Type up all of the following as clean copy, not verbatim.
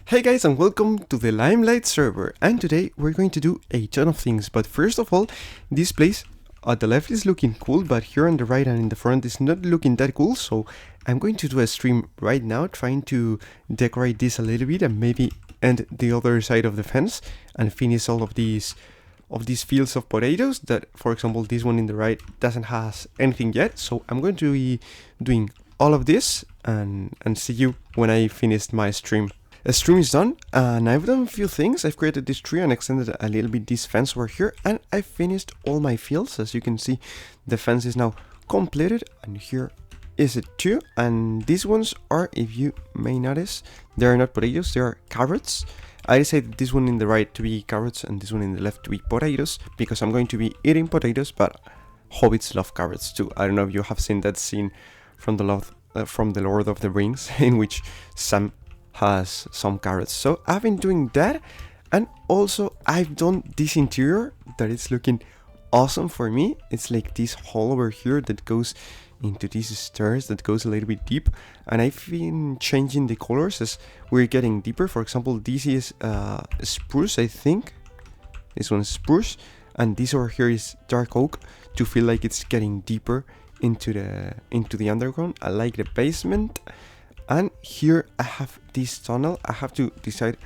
Hey guys, and welcome to the Limelight server, and today we're going to do a ton of things. But first of all, this place at the left is looking cool, but here on the right and in the front is not looking that cool. So I'm going to do a stream right now trying to decorate this a little bit and maybe end the other side of the fence and finish all of these fields of potatoes that, for example, this one in the right doesn't has anything yet. So I'm going to be doing all of this and see you when I finish my stream. The stream is done, and I've done a few things. I've created this tree and extended a little bit this fence over here, and I finished all my fields. As you can see, the fence is now completed, and here is it too. And these ones are, if you may notice, they are not potatoes, they are carrots. I decided this one in the right to be carrots and this one in the left to be potatoes, because I'm going to be eating potatoes, but hobbits love carrots too. I don't know if you have seen that scene from the Lord of the Rings, in which Sam has some carrots. So I've been doing that, and also I've done this interior that is looking awesome for me. It's like this hole over here that goes into these stairs that goes a little bit deep, and I've been changing the colors as we're getting deeper. For example, this is spruce, I think. This one's spruce, and this over here is dark oak to feel like it's getting deeper into the underground. I like the basement. And here I have this tunnel. I have to decide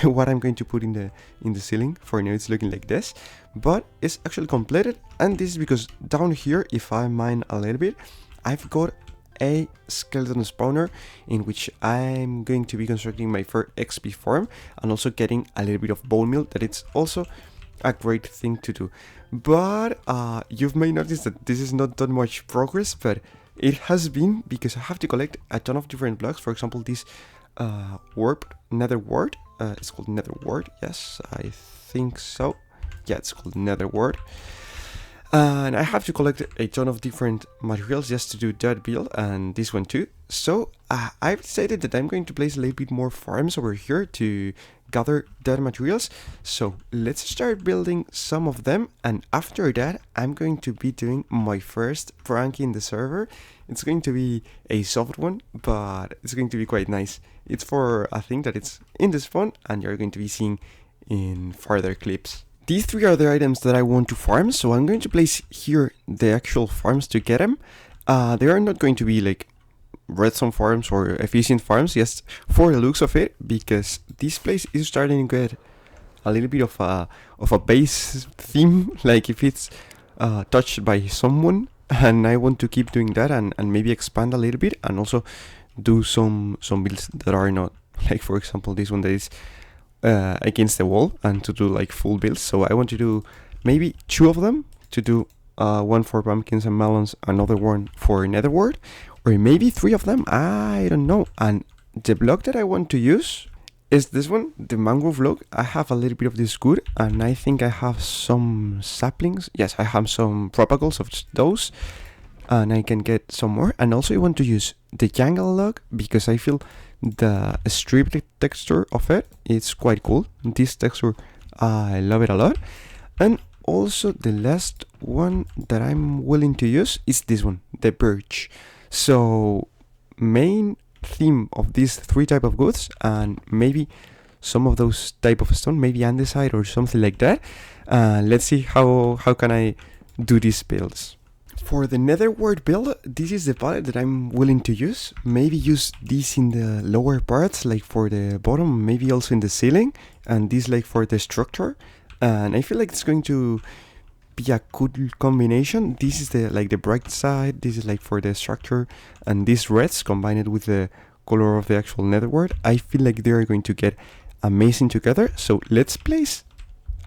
what I'm going to put in the ceiling. For now it's looking like this, but it's actually completed. And this is because down here, if I mine a little bit, I've got a skeleton spawner in which I'm going to be constructing my first XP farm and also getting a little bit of bone meal. That it's also a great thing to do. But you may notice that this is not that much progress, but it has been because I have to collect a ton of different blocks. For example, this nether wart. It's called nether wart. Yes, I think so. Yeah, it's called nether wart. And I have to collect a ton of different materials just to do that build, and this one too. So I've decided that I'm going to place a little bit more farms over here to gather that materials. So let's start building some of them, and after that I'm going to be doing my first prank in the server. It's going to be a soft one, but it's going to be quite nice. It's for a thing that it's in this phone, and you're going to be seeing in further clips. These three are the items that I want to farm, so I'm going to place here the actual farms to get them. They are not going to be like redstone farms or efficient farms, just for the looks of it, because this place is starting to get a little bit of a base theme, like if it's touched by someone, and I want to keep doing that and maybe expand a little bit and also do some builds that are not, like for example this one that is against the wall, and to do like full builds. So I want to do maybe two of them, to do one for pumpkins and melons, another one for nether wart, or maybe three of them, I don't know. And the block that I want to use is this one, the mangrove log. I have a little bit of this wood, and I think I have some saplings. Yes, I have some propagals of those, and I can get some more. And also I want to use the jungle log because I feel the stripped texture of it, it's quite cool. This texture, I love it a lot. And also the last one that I'm willing to use is this one, the birch. So main theme of these three type of goods, and maybe some of those type of stone, maybe andesite or something like that. Let's see how can I do these builds. For the nether wart build, this is the palette that I'm willing to use. Maybe use this in the lower parts, like for the bottom, maybe also in the ceiling, and this like for the structure. And I feel like it's going to be a good combination. This is the bright side, this is like for the structure, and these reds combined with the color of the actual nether wart, I feel like they're going to get amazing together. So let's place,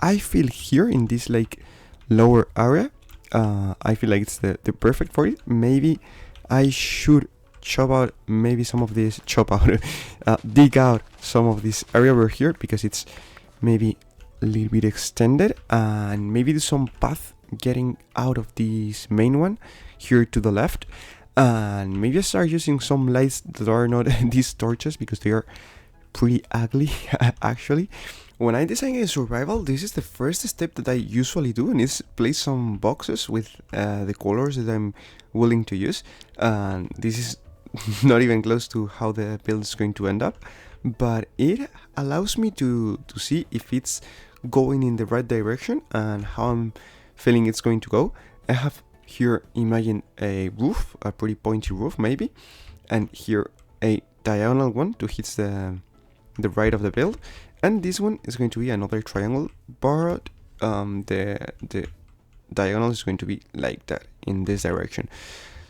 I feel here in this like lower area, I feel like it's the perfect for it. Maybe I should chop out maybe some of this, dig out some of this area over here, because it's maybe a little bit extended, and maybe do some path getting out of this main one here to the left, and maybe I start using some lights that are not these torches because they are pretty ugly actually. When I design a survival, this is the first step that I usually do, and it's place some boxes with the colors that I'm willing to use. And this is not even close to how the build is going to end up, but it allows me to see if it's going in the right direction and how I'm feeling it's going to go. I have here, imagine a roof, a pretty pointy roof maybe, and here a diagonal one to hit the right of the build, and this one is going to be another triangle, but the diagonal is going to be like that in this direction.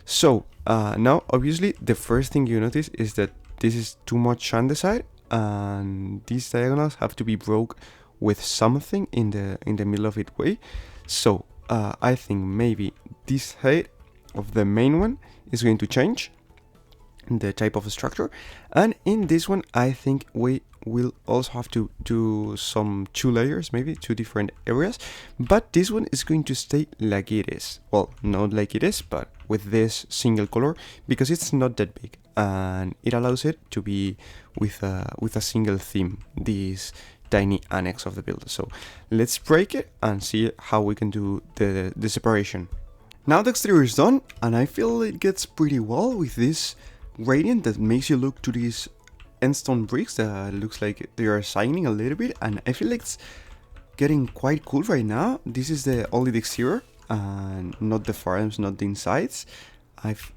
So now obviously the first thing you notice is that this is too much on the side, and these diagonals have to be broke with something in the middle of it way. So I think maybe this height of the main one is going to change the type of structure, and in this one I think we will also have to do some 2 layers, maybe 2 different areas, but this one is going to stay like it is. Well, not like it is, but with this single color, because it's not that big and it allows it to be with a single theme, this tiny annex of the build. So let's break it and see how we can do the separation. Now the exterior is done, and I feel it gets pretty well with this gradient that makes you look to these endstone bricks that looks like they are shining a little bit, and I feel like it's getting quite cool right now. This is only the exterior and not the farms, not the insides. I've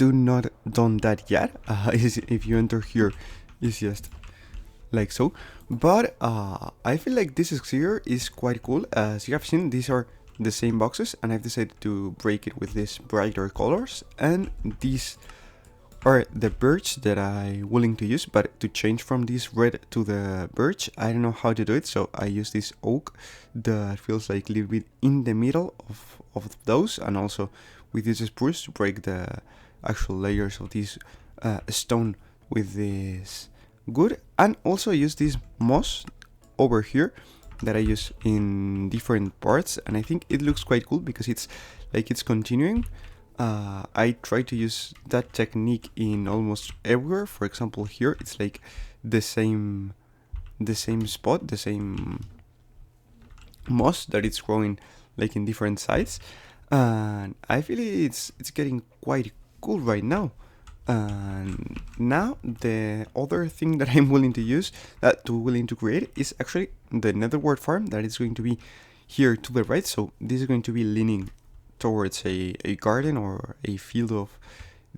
not done that yet. If you enter here, it's just like so, but I feel like this exterior is quite cool. As you have seen, these are the same boxes, and I've decided to break it with these brighter colors, and these are the birch that I'm willing to use, but to change from this red to the birch, I don't know how to do it, so I use this oak that feels like a little bit in the middle of those, and also with this spruce to break the actual layers of this stone with this wood, and also use this moss over here that I use in different parts, and I think it looks quite cool because it's like it's continuing. I try to use that technique in almost everywhere. For example, here it's like the same spot, the same moss that it's growing like in different sides, and I feel it's getting quite cool right now. And now the other thing that I'm willing to use, willing to create, is actually the netherwort farm that is going to be here to the right. So this is going to be leaning towards a garden or a field of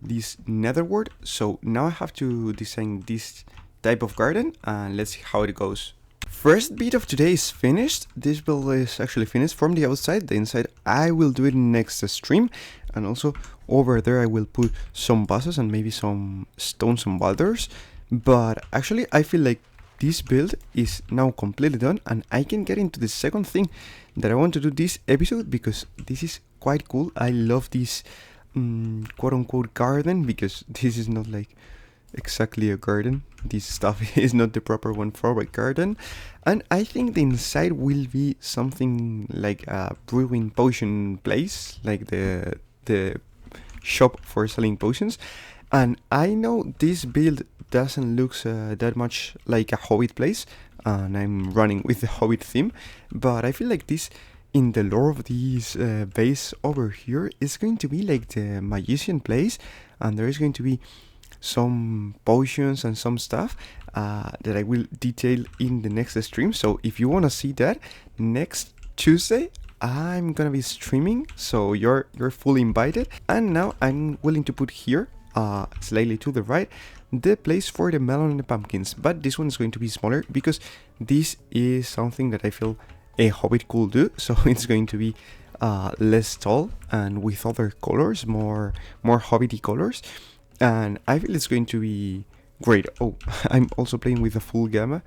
this netherwort. So now I have to design this type of garden, and let's see how it goes. First bit of today is finished. This build is actually finished from the outside. The inside I will do it next stream, and also over there I will put some vases and maybe some stones and boulders. But actually I feel like this build is now completely done, and I can get into the second thing that I want to do this episode, because this is quite cool. I love this quote-unquote garden, because this is not like exactly a garden. This stuff is not the proper one for a garden, and I think the inside will be something like a brewing potion place, like the shop for selling potions. And I know this build doesn't look that much like a Hobbit place, and I'm running with the Hobbit theme, but I feel like this, in the lore of this base over here, is going to be like the magician place, and there is going to be some potions and some stuff that I will detail in the next stream. So if you want to see that, next Tuesday I'm gonna be streaming, so you're fully invited. And now I'm willing to put here, slightly to the right, the place for the melon and the pumpkins, but this one is going to be smaller because this is something that I feel a Hobbit could do. So it's going to be less tall and with other colors, more Hobbity colors, and I feel it's going to be great. Oh, I'm also playing with the full gamma.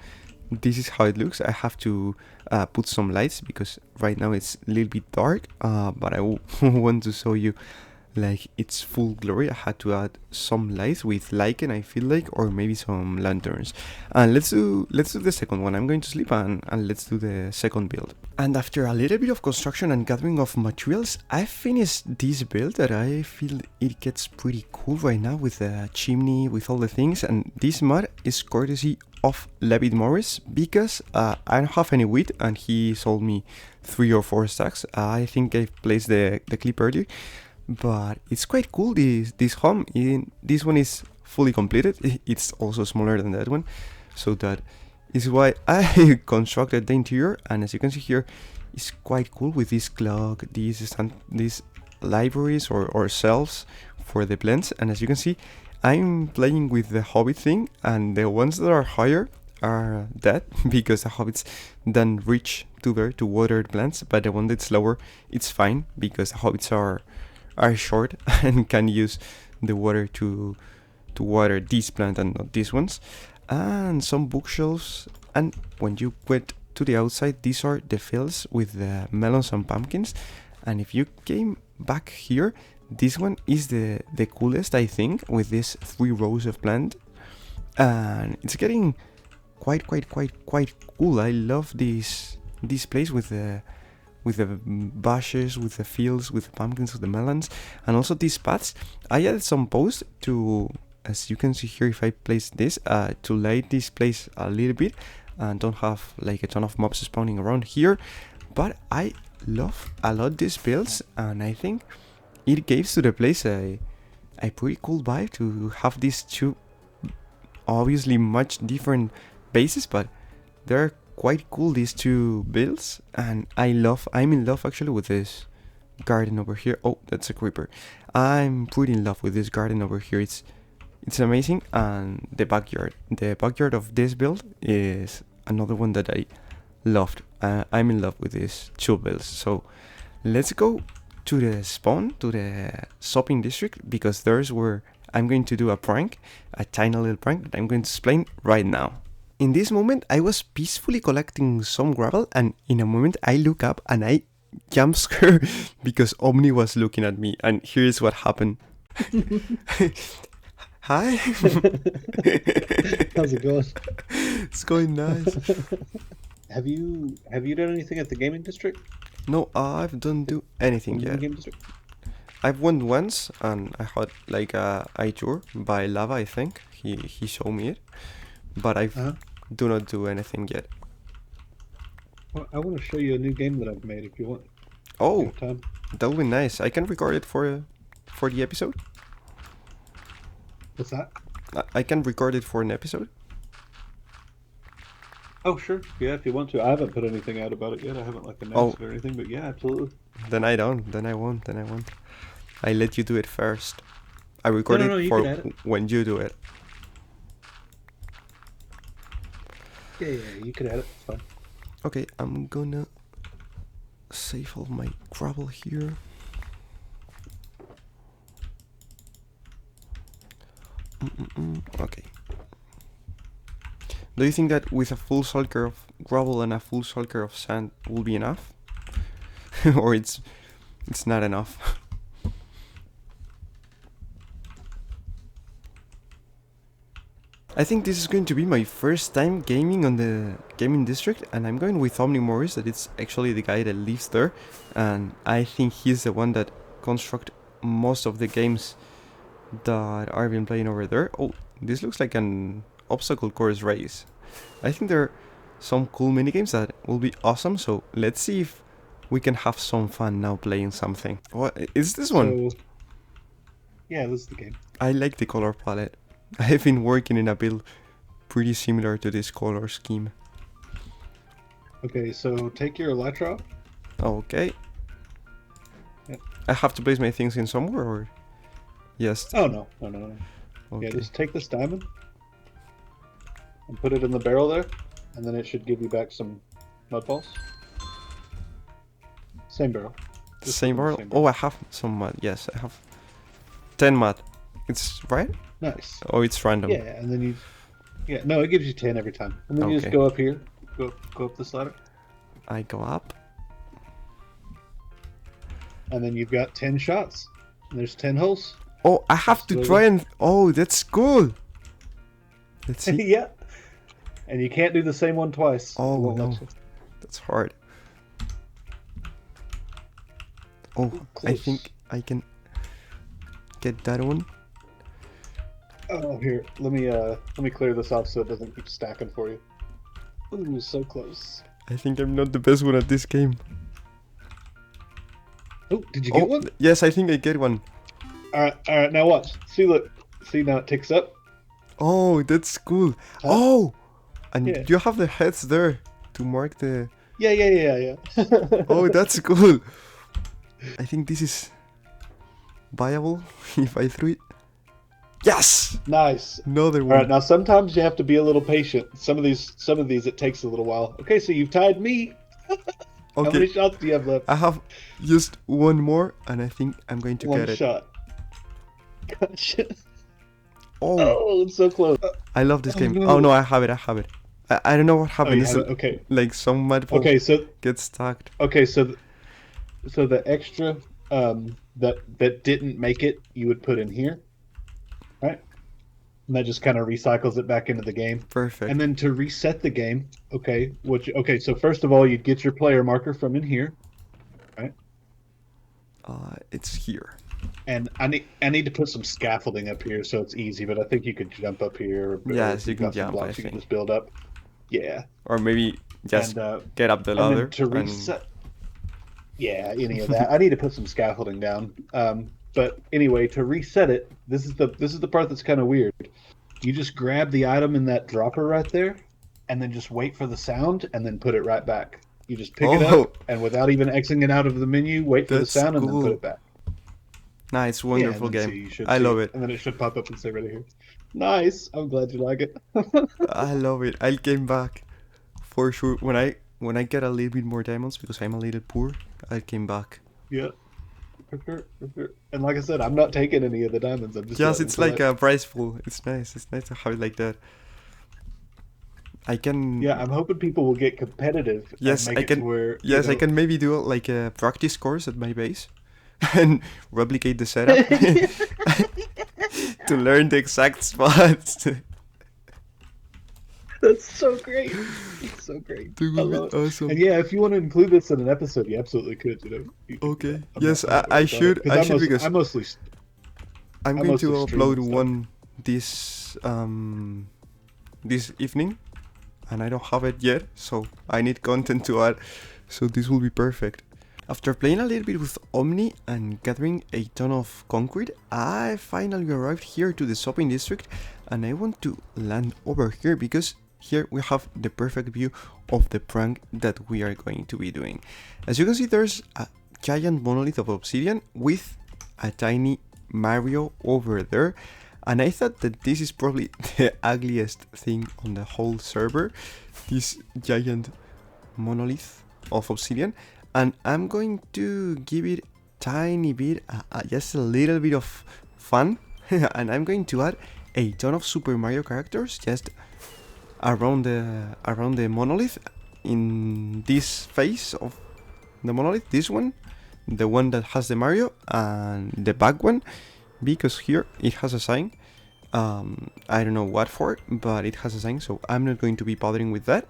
This is how it looks. I have to put some lights because right now it's a little bit dark, but I want to show you like its full glory. I had to add some lights with lichen, I feel like, or maybe some lanterns. And let's do the second one. I'm going to sleep and let's do the second build. And after a little bit of construction and gathering of materials, I finished this build that I feel it gets pretty cool right now, with the chimney, with all the things. And this mod is courtesy of Levitt Morris, because I don't have any wheat and he sold me 3 or 4 stacks. I think I placed the clip earlier. But it's quite cool, this home. This one is fully completed. It's also smaller than that one. So that is why I constructed the interior, and as you can see here, it's quite cool with this clock, these libraries or shelves for the plants. And as you can see, I'm playing with the Hobbit thing, and the ones that are higher are dead because the Hobbits don't reach to there to water the plants, but the one that's lower, it's fine because the Hobbits are short and can use the water to water this plant and not these ones. And some bookshelves, and when you went to the outside, these are the fields with the melons and pumpkins. And if you came back here, this one is the coolest, I think, with these 3 rows of plant, and it's getting quite cool. I love this place with the bushes, with the fields, with the pumpkins, with the melons, and also these paths. I added some posts to, as you can see here, if I place this, to light this place a little bit and don't have like a ton of mobs spawning around here. But I love a lot these builds, and I think it gives to the place a pretty cool vibe to have these 2 obviously much different bases, but they're quite cool, these 2 builds. And I'm in love actually with this garden over here. Oh, that's a creeper. I'm pretty in love with this garden over here. It's amazing. And the backyard of this build is another one that I loved. I'm in love with these 2 builds. So let's go to the spawn, to the shopping district, because there's where I'm going to do a prank, a tiny little prank that I'm going to explain right now. In this moment, I was peacefully collecting some gravel, and in a moment I look up and I jump scare because Omni was looking at me, and here's what happened. Hi. How's it going? It's going nice. Have you done anything at the gaming district? No, I don't do anything yet. Game district? I've went once and I had like a tour by Lava, I think. He showed me it, but I do not do anything yet. Well, I want to show you a new game that I've made if you want. Oh, that would be nice. I can record it for the episode. What's that? I can record it for an episode. Oh, sure. Yeah, if you want to. I haven't put anything out about it yet. I haven't like announced it or anything, but yeah, absolutely. Then I don't. Then I won't. I let you do it first. I record it for when you do it. Yeah, you could add it. It's fine. Okay, I'm gonna save all my gravel here. Okay. Do you think that with a full shulker of gravel and a full shulker of sand will be enough? Or it's not enough? I think this is going to be my first time gaming on the gaming district, and I'm going with Omnimorris, that it's actually the guy that lives there, and I think he's the one that construct most of the games that I've been playing over there. Oh, this looks like an obstacle course race. I think there are some cool minigames that will be awesome, so let's see if we can have some fun now playing something. What is this one? Yeah, this is the game. I like the color palette. I've been working in a build pretty similar to this color scheme. Okay, so take your elytra. Okay. Yep. I have to place my things in somewhere, or yes? Oh no. Okay. Yeah, just take this diamond and put it in the barrel there, and then it should give you back some mud balls. Same barrel. Same barrel? Oh, I have some mud. Yes, I have 10 mud. It's right? Nice. Oh, it's random. Yeah, and then no, it gives you 10 every time. And then you just go up here, go up this ladder. I go up. And then you've got 10 shots. And there's 10 holes. Oh, I have to try and... Oh, that's cool. Let's see. Yeah. And you can't do the same one twice. Oh, no. That's hard. Oh, close. I think I can get that one. Oh, here. Let me clear this off so it doesn't keep stacking for you. Ooh, so close. I think I'm not the best one at this game. Oh, did you get one? Yes, I think I get one. Alright, now watch. See, look. See, now it ticks up. Oh, that's cool. Oh, And Yeah. you have the heads there to mark the... Yeah. Oh, that's cool. I think this is viable if I threw it. Yes! Nice. Another All right, one. now sometimes you have to be a little patient. Some of these it takes a little while. Okay, so you've tied me. How many Okay, shots do you have left? I have just one more, and I think I'm going to One get it. shot. Gotcha. Oh, Oh, it's so close. I love this game. no. Oh no, I have it. I don't know what Oh, happened. you It's have it? Okay. like some mud ball Okay, so gets stuck. the extra that didn't make it, you would put in here, right? And that just kind of recycles it back into the game. Perfect. And then to reset the game, okay, so first of all, you'd get your player marker from in here, right? It's here. And I need to put some scaffolding up here so it's easy, but I think you could jump up here. Or Yes, if you you've can got some jump, blocks, I you can think. just build up. Yeah. Or maybe just And get up the and ladder. then to reset. Yeah, any of that. I need to put some scaffolding down. But anyway, to reset it, this is the part that's kind of weird. You just grab the item in that dropper right there, and then just wait for the sound, and then put it right back. You just pick it Oh. up, and without even exiting it out of the menu, wait for the That's sound, and then cool. put it back. Nice, Yeah, wonderful and then game. see, you should I see love it. And then it should pop up and say right here. Nice. I'm glad you like it. I love it. I'll came back for sure when I get a little bit more diamonds because I'm a little poor. I came back. Yeah. For sure. And like I said, I'm not taking any of the diamonds. I'm just Yes, letting it's them like collect. a prize pool. It's nice. It's nice to have it like that. I can. Yeah, I'm hoping people will get competitive Yes, and make I it can. to where Yes, I can maybe do like a practice course at my base and replicate the setup to learn the exact spots. That's so great. It's so great. That I would love be it. awesome. And yeah, if you want to include this in an episode, you absolutely could. You could do Okay. that. I'm Yes, not I worried should. about it, I should because I mostly I'm I going to mostly stream upload and stuff. one this evening, and I don't have it yet, so I need content to add. So this will be perfect. After playing a little bit with Omni and gathering a ton of concrete, I finally arrived here to the shopping district, and I want to land over here because here we have the perfect view of the prank that we are going to be doing. As you can see, there's a giant monolith of obsidian with a tiny Mario over there, and I thought that this is probably the ugliest thing on the whole server, this giant monolith of obsidian, and I'm going to give it tiny bit, just a little bit of fun, and I'm going to add a ton of Super Mario characters just around the monolith in this face of the monolith, this one, the one that has the Mario, and the back one, because here it has a sign. I don't know what for, but it has a sign, so I'm not going to be bothering with that.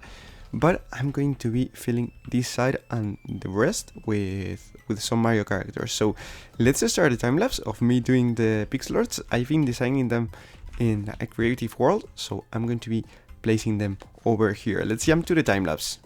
But I'm going to be filling this side and the rest with some Mario characters. So let's start the time lapse of me doing the pixel arts. I've been designing them in a creative world, so I'm going to be placing them over here. Let's jump to the time lapse.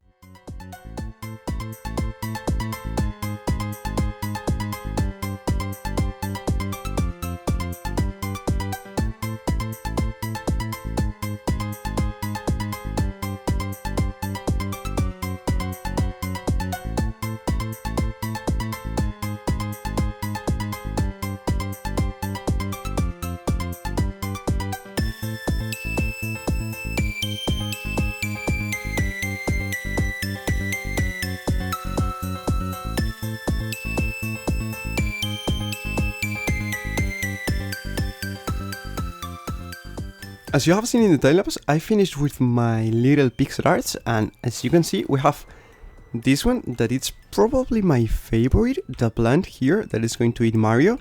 As you have seen in the time-lapse, I finished with my little pixel arts, and as you can see, we have this one that it's probably my favorite, the plant here that is going to eat Mario,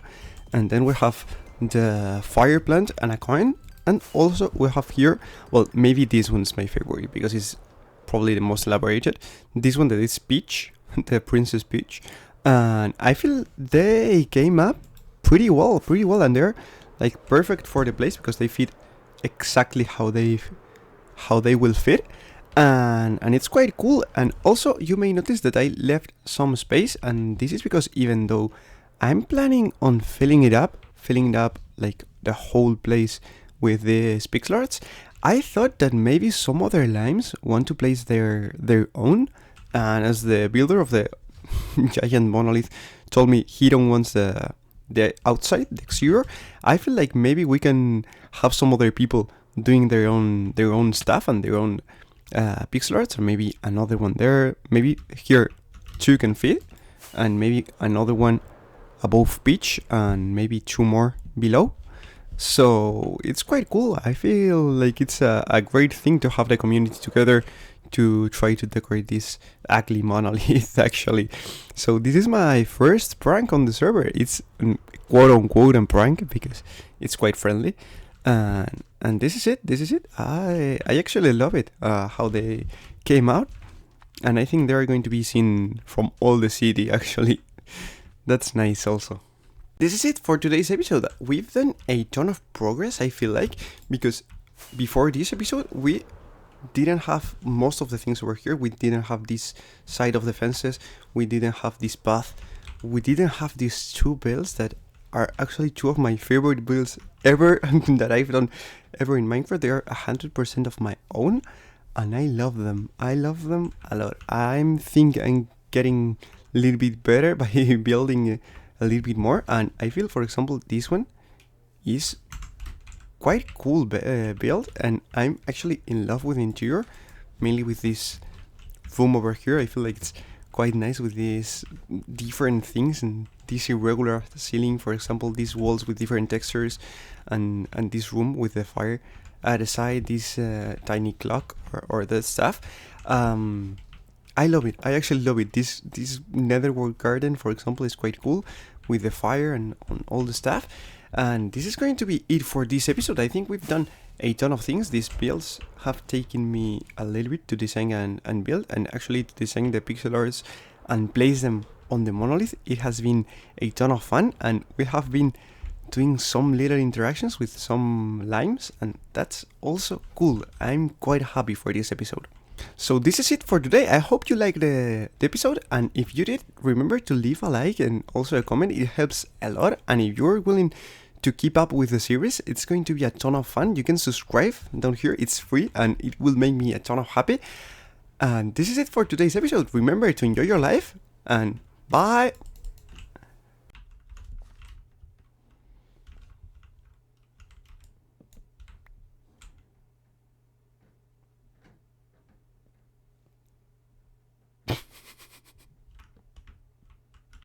and then we have the fire plant and a coin, and also we have here, well, maybe this one's my favorite because it's probably the most elaborated, this one that is Peach, the Princess Peach, and I feel they came up pretty well, and they're like perfect for the place because they fit exactly how they will fit, and it's quite cool. And also you may notice that I left some space, and this is because even though I'm planning on filling it up like the whole place with these pixel arts, I thought that maybe some other limes want to place their own, and as the builder of the giant monolith told me he don't wants the outside, the exterior, I feel like maybe we can have some other people doing their own stuff and their own pixel arts, or maybe another one there. Maybe here two can fit, and maybe another one above pitch, and maybe two more below. So it's quite cool. I feel like it's a great thing to have the community together to try to decorate this ugly monolith actually. So this is my first prank on the server. It's quote unquote a prank because it's quite friendly. And this is it. This is it. I actually love it. How they came out, and I think they are going to be seen from all the city actually. That's nice also. This is it for today's episode. We've done a ton of progress, I feel like, because before this episode we didn't have most of the things over here. We didn't have this side of the fences, we didn't have this path, we didn't have these two builds that are actually two of my favorite builds ever that I've done ever in Minecraft. They are 100% of my own, and I love them. I love them a lot. I'm getting a little bit better by building a little bit more, and I feel, for example, this one is quite cool build, and I'm actually in love with the interior, mainly with this room over here. I feel like it's quite nice with these different things and this irregular ceiling, for example, these walls with different textures, and this room with the fire at the side, this tiny clock or that stuff. I love it. I actually love it. This netherworld garden, for example, is quite cool with the fire and on all the stuff. And this is going to be it for this episode. I think we've done a ton of things. These builds have taken me a little bit to design and build, and actually to design the pixel arts and place them on the monolith. It has been a ton of fun, and we have been doing some little interactions with some limes, and that's also cool. I'm quite happy for this episode. So this is it for today. I hope you liked the episode, and if you did, remember to leave a like and also a comment. It helps a lot, and if you're willing to keep up with the series, it's going to be a ton of fun. You can subscribe down here, it's free, and it will make me a ton of happy. And this is it for today's episode. Remember to enjoy your life, and bye!